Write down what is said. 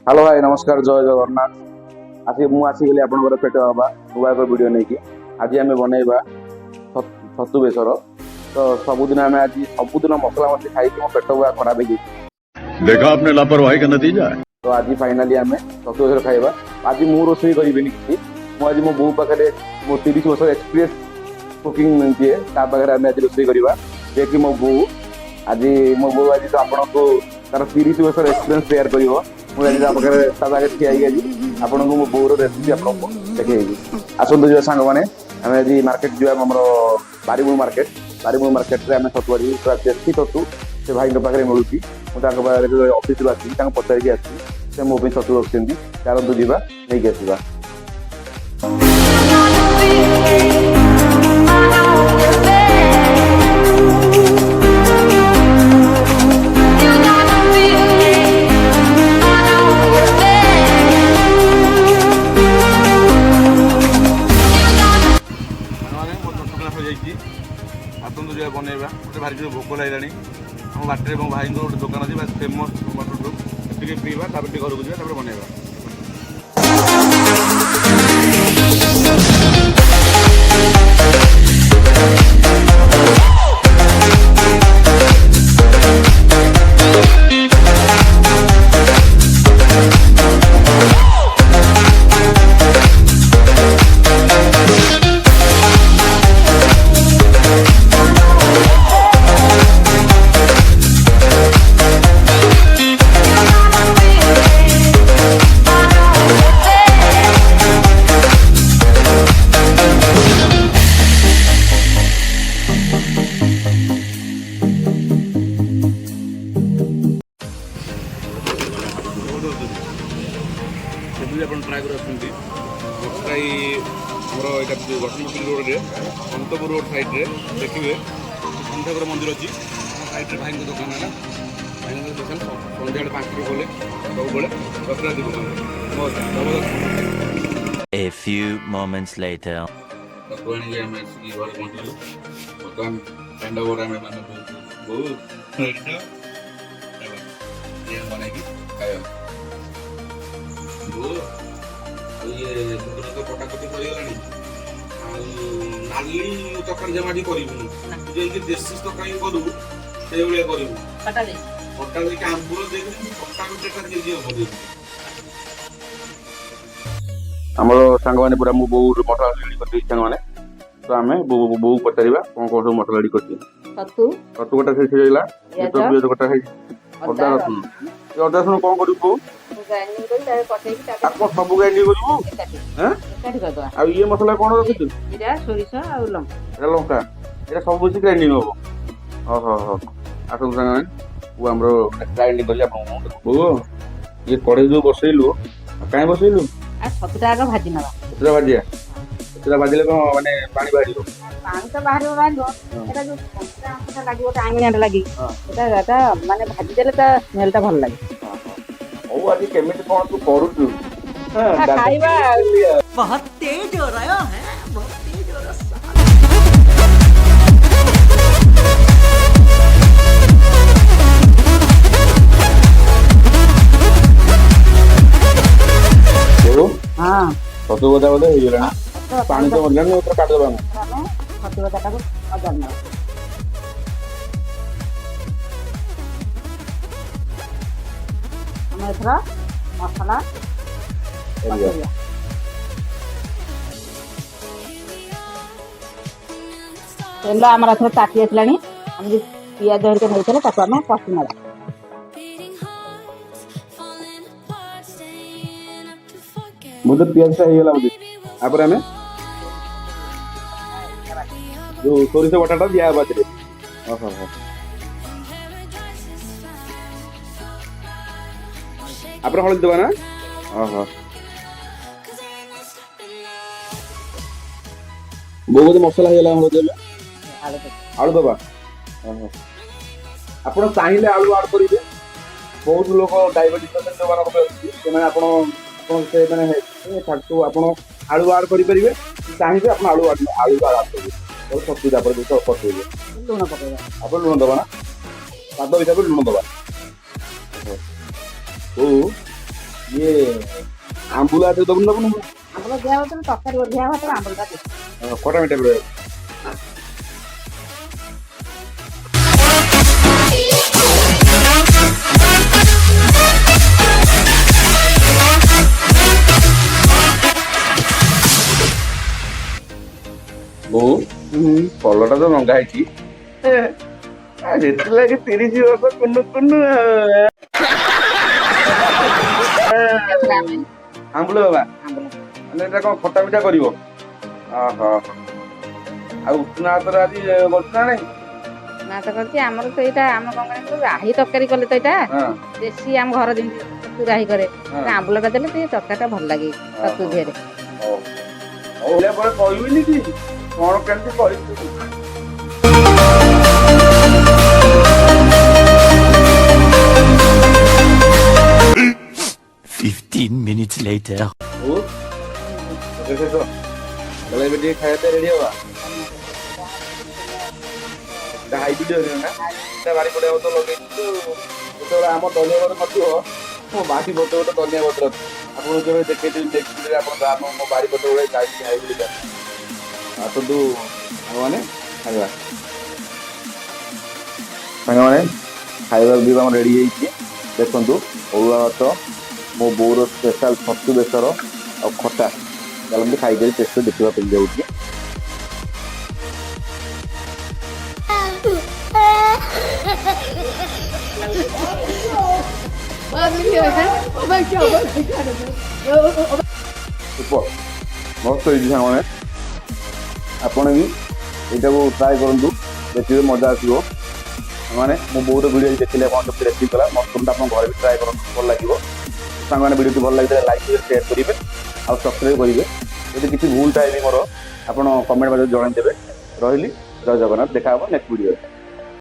Hello भाई नमस्कार जय जगन्नाथ आज मुझे आपंकर पेट बाबा नुआ एक वीडियो नहीं कि आज आम बनइबा छतु बेसर तो सबुदिन आम आज सबुदिन मसला मसली खाई मो पेट बुआ खराब हो देखा आपने लापरवाही का नतीजा है। तो आज फाइनाली आम छतु बेसर खाइबा आज मु रोषे करी कि मुझे मो बो पाखे मो 30 वर्ष एक्सपीरियंस कुकिंग दिए पाखे आम आज रोषे करवा जे कि मो बो आज तो आपको तार 30 वर्ष एक्सपीरियंस शेयर कर मुझे पाखे ठिया आपको मो बोर रेसिपी आपको देखे आसतु जा सांग मैंने आम आज मार्केट जा बारीमूल मार्केट आम छतु पूरा देशी छतु से भाई पाखे मिलूँ मुझे ऑफिस आसी पचारिक आसी से मो छतु रखिंट चलतु जा नहीं आसवा आसतु जो बनइबा मत भारी जो भोक लगे आम बाटे भाई गोटे दुकान अच्छी फेमस टमाटो पीवा घर को जावा बनइबा ट्राए कर गठनपुर रोड में अंतपुर रोड साइड देखिए ठाकुर मंदिर अच्छी साइड भाई दुकान है भाई दुकान सन्ध्या 5 बोले सब बड़े A few moments later. पटाकटी करगलानी नाली तरकारी जमाटी करूँ देशी तरकारी करू से करूँ पटा देख आंबुल पटाकटी आमर सांग मैंने पूरा मो बो मसला रेडी कर सांग मैंने तो आम बो पचार कौन कौन सब मसला रेडी कर छतु गोटा से गोटा अदा रसुण अदा रसुण कौन कर सब ग्राइंडिंग कर ये मसला कौन रखी लंका ये सब कुछ ग्राइंडिंग हम आसतु सांग आम ग्राइंडिंग कर ये कड़े जो बसैलु कहीं बसैलु छतुटा आग भाजी ना भाजिया भाजिले कौन माने पानी बाहर पानी तो बाहर जो लगे टाइम लगे माने भाजी देले स्मेलटा भल लगे आज केमिति कौन तू करू खाइबा बहुत तेज हो रहा है बहुत तेज हो रहा हाँ छतु गदा बोधे हो गला पानी तो मरला नहीं काट देबा छतु गदा को अजरना हम एथरा मसाला तेल आमर एथरा ताती आसलानी हम जे पियाज धरके नैतले ताको हम कष्ट नला मुझे पियाज से हो गला मुझे आपर हमें जो सोरिष बटाटा दिया बाजरे आप हल्दी देवा ना बहुत मसला हो आलू दबा आप चाहिए आलू आड करेंगे बहुत लोग डायबिटीज पेसेंट जो आलू आड करेंगे चाहिए आप आलू आलू आड करेंगे सब्जी पकड़े लुण पकेबा आप लुण दबा ना स्वाद हिसाब से लुण दबा ଇଏ ଆମ୍ବୁଲା ଆଦରେ ଦବୁନି ଦବୁନି ଆମ୍ବୁଲ ଦିଆ ହଉଥିଲା ତରକାରୀ ଦିଆ ହଉଥିଲା ଆମ୍ବୁଲଟା ଦିଆ ଖଟା ମିଠା ରହିବ। ବୋଉ କଲଟା ତ ନଙ୍ଗା ହେଇଛି ସେଥିଲାଗି 30 ବର୍ଷ କୁନୁ କୁନୁ ଆମ୍ବୁଲ ବାବା ଆମ୍ବୁଲ ମାନେ ଏଟା କଣ ଖଟା ମିଠା କରିବ? ଓହୋ ଆଉ ଉଷୁନା ହାତରେ ଆଜି କରୁଛୁ ନା ନାଇଁ? ନା ତ କରିଛି ଆମର ତ ଏଇଟା ଆମ କଣ କହିଲୁ ରାହି ତରକାରୀ କଲେ ତ ଏଇଟା ହଁ ଦେଶୀ ଆମ ଘର ଯେମିତି ଛତୁ ରାହି କରେ ହଁ ଆମ୍ବୁଲଟା ଦେଲେ ଟିକେ ତରକାରୀଟା ଭଲ ଲାଗେ ଛତୁ ଓହୋ। ଦିହରେ। ହଉ ହଉ ଏହା ପରେ କହିବିନି କି କଣ କେମିତି କରିଛୁ? 15 minutes later. ହଉ ଏବେ ଟିକେ ଖାଇବା ରେଡି ହବା ହାଇ ଭିଡିଓ ନା ବାରି ପଡିଆ ତ ଲଗେଇଛୁ ଯେତେବେଳେ ଆମ ଧନିଆ ପତ୍ର ନଥିବ ମୋ ବାଟି ପତ୍ର ଗୋଟେ ଧନିଆ ପତ୍ର ଅଛି ଆପଣଙ୍କୁ କେବେ ଦେଖେଇଦେବି ଦେଖିଥିଲେ ଆପଣ ମୋ ବାରି ପତ୍ର ଗୁଡେ ଯାଇକି ହାଇ ଭିଡିଓ ଆସନ୍ତୁ ସାଙ୍ଗମାନେ ଖାଇବା ସାଙ୍ଗମାନେ ଖାଇବା ପିଇବା ଆମର ରେଡି ହେଇଛି ଦେଖନ୍ତୁ ଅରୁଆ ଭାତ ମୋ ବୋଉର ସ୍ପେଶାଲ ଛତୁ ବେସର ଆଉ ଖଟା ଚାଲନ୍ତୁ ଖାଇଦେବି ଟେଷ୍ଟ ଦେଖିବା କେମିତି ଯାଉଛି। ସୁପର ମସ୍ତ ହେଇଛି ସାଙ୍ଗମାନେ ଆପଣ ବି ଏଇଟାକୁ ଟ୍ରାଏ କରନ୍ତୁ ଦେଖିବେ ମଜା ଆସିବ ମାନେ ମୋ ବୋଉର ଭିଡ଼ିଓ ଦେଖିଲେ ଆପଣ କେମିତି ରେସିପି କଲା ମସ୍ତ କରନ୍ତୁ ଆପଣ ଘରେ ବି ଟ୍ରାଏ କରନ୍ତୁ ଭଲ ଲାଗିବ ସାଙ୍ଗମାନେ ଭିଡ଼ିଓଟି ଭଲ ଲାଗିଲେ ଲାଇକ୍ କରିବେ ସେୟାର କରିବେ ଆଉ ସବସ୍କ୍ରାଇବ୍ କରିବେ ଯଦି କିଛି ଭୁଲ ଥାଏ ବି ମୋର ଆପଣ କମେଣ୍ଟ ମାଧ୍ୟମରେ ଜଣାଇଦେବେ ରହିଲି ଜୟ ଜଗନ୍ନାଥ ଦେଖା ହେବ ନେକ୍ସଟ ଭିଡ଼ିଓରେ।